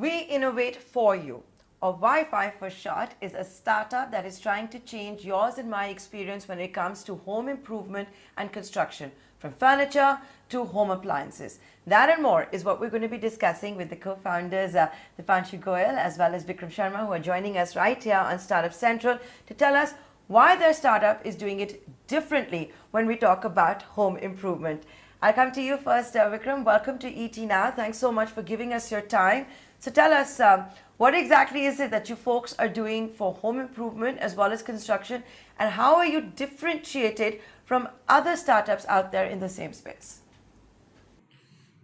We innovate for you. Or Wi-Fi for short is a startup that is trying to change yours and my experience when it comes to home improvement and construction, from furniture to home appliances. That and more is what we're going to be discussing with the co-founders, Dipanshu Goyal as well as Vikram Sharma, who are joining us right here on Startup Central to tell us why their startup is doing it differently when we talk about home improvement. I'll come to you first, Vikram. Welcome to ET Now. Thanks so much for giving us your time. So tell us, what exactly is it that you folks are doing for home improvement as well as construction, and how are you differentiated from other startups out there in the same space?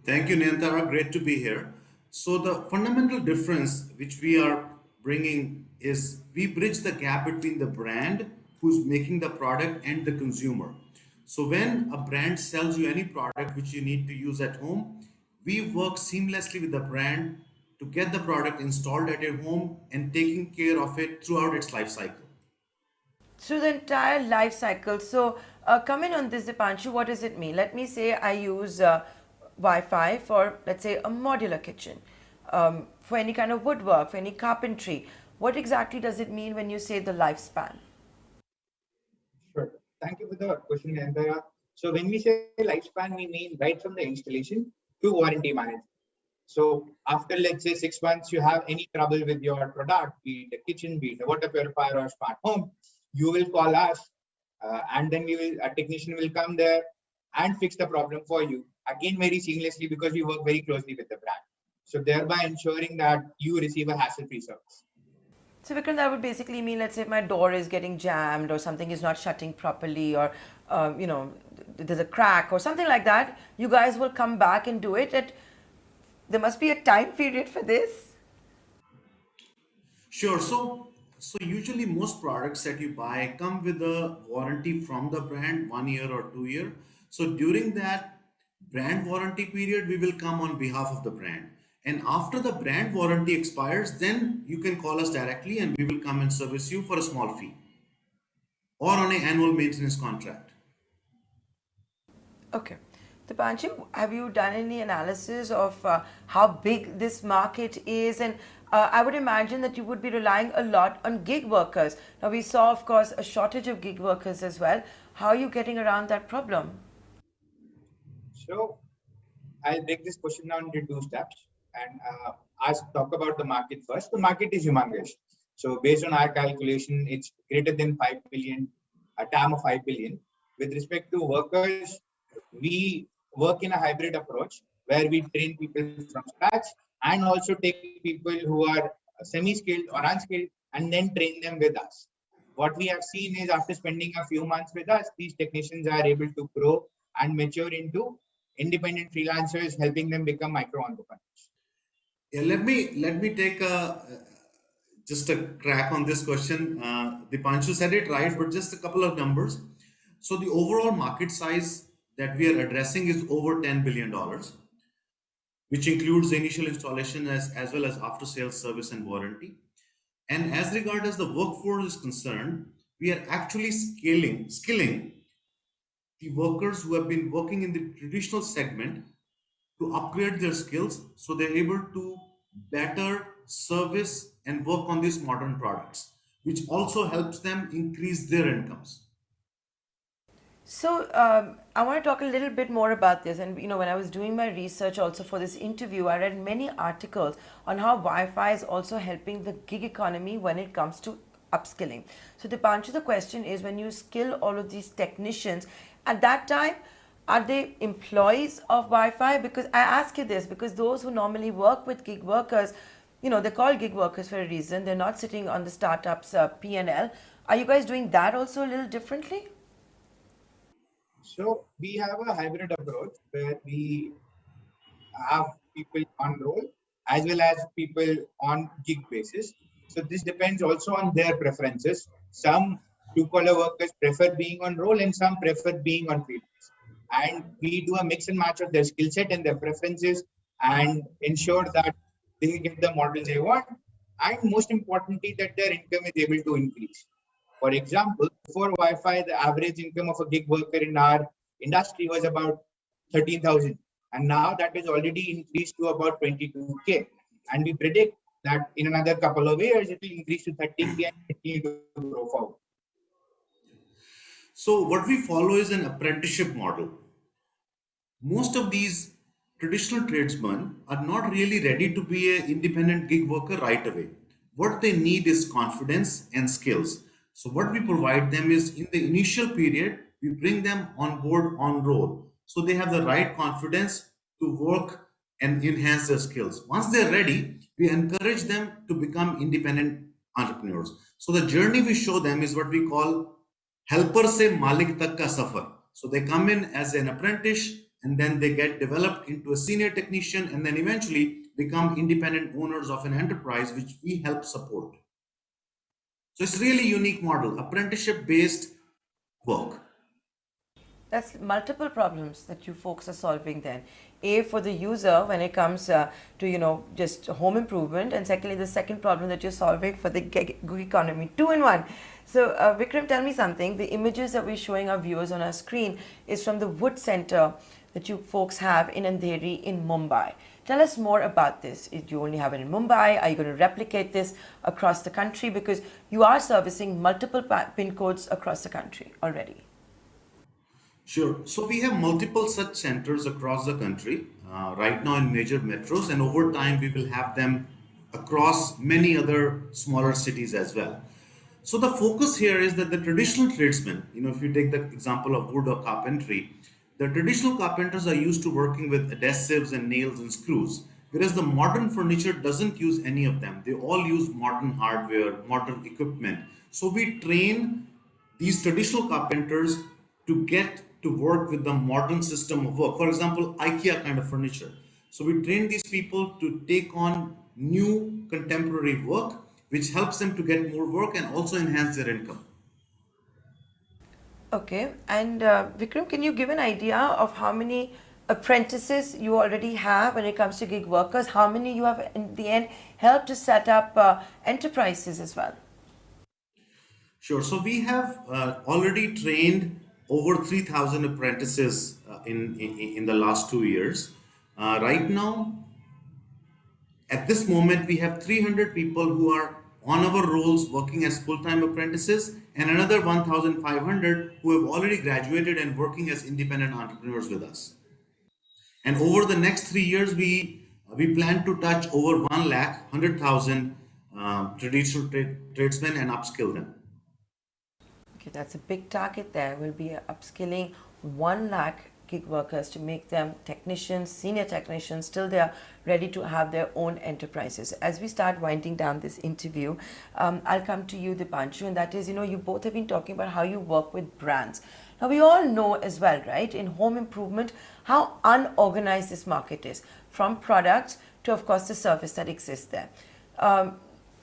Thank you, Niyantara. Great to be here. So the fundamental difference which we are bringing is we bridge the gap between the brand who's making the product and the consumer. So when a brand sells you any product which you need to use at home, we work seamlessly with the brand to get the product installed at your home and taking care of it throughout its life cycle. Through the entire life cycle. So, coming on this, Dipanshu, what does it mean? Let me say I use Wi-Fi for, let's say, a modular kitchen, for any kind of woodwork, for any carpentry. What exactly does it mean when you say the lifespan? Sure. Thank you for the question, Nandara. So when we say lifespan, we mean right from the installation to warranty management. So after, let's say, 6 months, you have any trouble with your product, be it a kitchen, be it a water purifier or smart home, you will call us, and then a technician will come there and fix the problem for you. Again, very seamlessly, because we work very closely with the brand. So thereby ensuring that you receive a hassle-free service. So, Vikram, that would basically mean, let's say, if my door is getting jammed or something is not shutting properly, or there's a crack or something like that, you guys will come back and do it. There must be a time period for this. Sure. So usually most products that you buy come with a warranty from the brand, 1 year or 2 year. So during that brand warranty period, we will come on behalf of the brand. And after the brand warranty expires, then you can call us directly and we will come and service you for a small fee or on an annual maintenance contract. Okay. Dipanshu, have you done any analysis of how big this market is? And I would imagine that you would be relying a lot on gig workers. Now, we saw, of course, a shortage of gig workers as well. How are you getting around that problem? So I'll break this question down into two steps and talk about the market first. The market is humongous. So based on our calculation, it's greater than 5 billion, a TAM of 5 billion. With respect to workers, we work in a hybrid approach where we train people from scratch and also take people who are semi-skilled or unskilled and then train them with us. What we have seen is after spending a few months with us, these technicians are able to grow and mature into independent freelancers, helping them become micro entrepreneurs. Yeah, let me take just a crack on this question. Dipanshu said it right, but just a couple of numbers. So the overall market size that we are addressing is over $10 billion, which includes the initial installation as well as after sales service and warranty. And as regard as the workforce is concerned, we are actually skilling the workers who have been working in the traditional segment to upgrade their skills so they're able to better service and work on these modern products, which also helps them increase their incomes. So, I want to talk a little bit more about this. And, when I was doing my research also for this interview, I read many articles on how Wi-Fi is also helping the gig economy when it comes to upskilling. So, Dipanshu, the question is, when you skill all of these technicians, at that time, are they employees of Wi-Fi? Because I ask you this, because those who normally work with gig workers, they're called gig workers for a reason. They're not sitting on the startup's P&L. Are you guys doing that also a little differently? So we have a hybrid approach where we have people on roll as well as people on gig basis. So this depends also on their preferences. Some blue-collar workers prefer being on roll and some prefer being on freelance. And we do a mix and match of their skill set and their preferences and ensure that they get the model they want. And most importantly, that their income is able to increase. For example, before Wi-Fi, the average income of a gig worker in our industry was about 13,000. And now that is already increased to about 22K. And we predict that in another couple of years, it will increase to 30K and continue to grow forward. So what we follow is an apprenticeship model. Most of these traditional tradesmen are not really ready to be an independent gig worker right away. What they need is confidence and skills. So what we provide them is in the initial period, we bring them on board on roll. So they have the right confidence to work and enhance their skills. Once they're ready, we encourage them to become independent entrepreneurs. So the journey we show them is what we call helper se malik tak ka safar. So they come in as an apprentice and then they get developed into a senior technician and then eventually become independent owners of an enterprise which we help support. So it's really unique model, apprenticeship based work. That's multiple problems that you folks are solving then. A, for the user when it comes to, just home improvement. And secondly, the second problem that you're solving for the gig economy. Two in one. So Vikram, tell me something. The images that we're showing our viewers on our screen is from the wood center that you folks have in Andheri in Mumbai. Tell us more about this. Do you only have it in Mumbai? Are you going to replicate this across the country? Because you are servicing multiple PIN codes across the country already. Sure. So we have multiple such centers across the country right now in major metros, and over time we will have them across many other smaller cities as well. So the focus here is that the traditional tradesmen, if you take the example of wood or carpentry, the traditional carpenters are used to working with adhesives and nails and screws, whereas the modern furniture doesn't use any of them. They all use modern hardware, modern equipment. So we train these traditional carpenters to get to work with the modern system of work. For example, IKEA kind of furniture. So we train these people to take on new contemporary work, which helps them to get more work and also enhance their income. Okay, and Vikram, can you give an idea of how many apprentices you already have when it comes to gig workers? How many you have in the end helped to set up enterprises as well? Sure. So we have already trained over 3,000 apprentices in the last 2 years. Right now, at this moment, we have 300 people who are on our rolls working as full-time apprentices and another 1,500 who have already graduated and working as independent entrepreneurs with us. And over the next 3 years, we plan to touch over 1,100,000 traditional tradesmen and upskill them. Okay, that's a big target there. We'll be upskilling 1 lakh gig workers to make them technicians, senior technicians, till they are ready to have their own enterprises. As we start winding down this interview, I'll come to you, Dipanshu, and that is, you both have been talking about how you work with brands. Now, we all know as well, right, in home improvement, how unorganized this market is, from products to, of course, the service that exists there.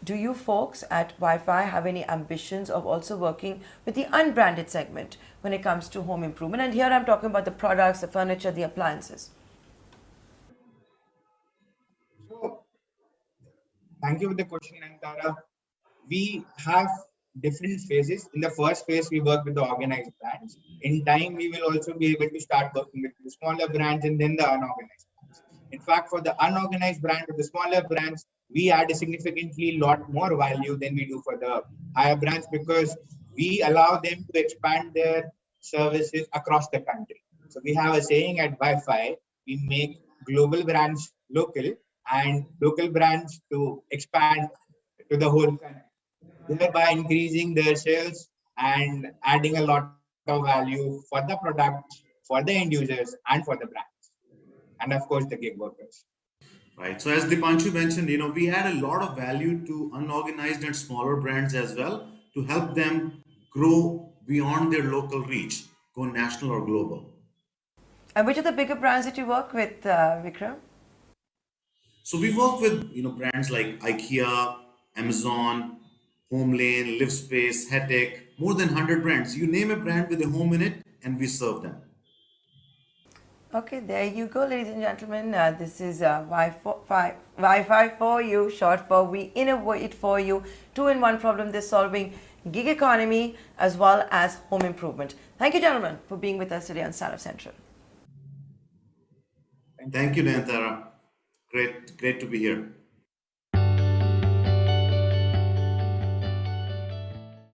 Do you folks at Wi-Fi have any ambitions of also working with the unbranded segment when it comes to home improvement? And here I'm talking about the products, the furniture, the appliances. So, thank you for the question, Antara. We have different phases. In the first phase, we work with the organized brands. In time, we will also be able to start working with the smaller brands and then the unorganized brands. In fact, for the unorganized brand or the smaller brands, we add a significantly lot more value than we do for the higher brands because we allow them to expand their services across the country. So we have a saying at Wi-Fi, we make global brands local and local brands to expand to the whole country, thereby increasing their sales and adding a lot of value for the product, for the end users, and for the brands, and of course the gig workers. Right. So as Dipanshu mentioned, we add a lot of value to unorganized and smaller brands as well to help them grow beyond their local reach, go national or global. And which are the bigger brands that you work with, Vikram? So we work with brands like IKEA, Amazon, Homelane, LiveSpace, Hetek, more than 100 brands. You name a brand with a home in it, and we serve them. Okay, there you go, ladies and gentlemen. This is Wi-Fi for you, short for we innovate for you. 2-in-1 problem they're solving, gig economy as well as home improvement. Thank you, gentlemen, for being with us today on Startup Central. Thank you, Nayantara. Great to be here.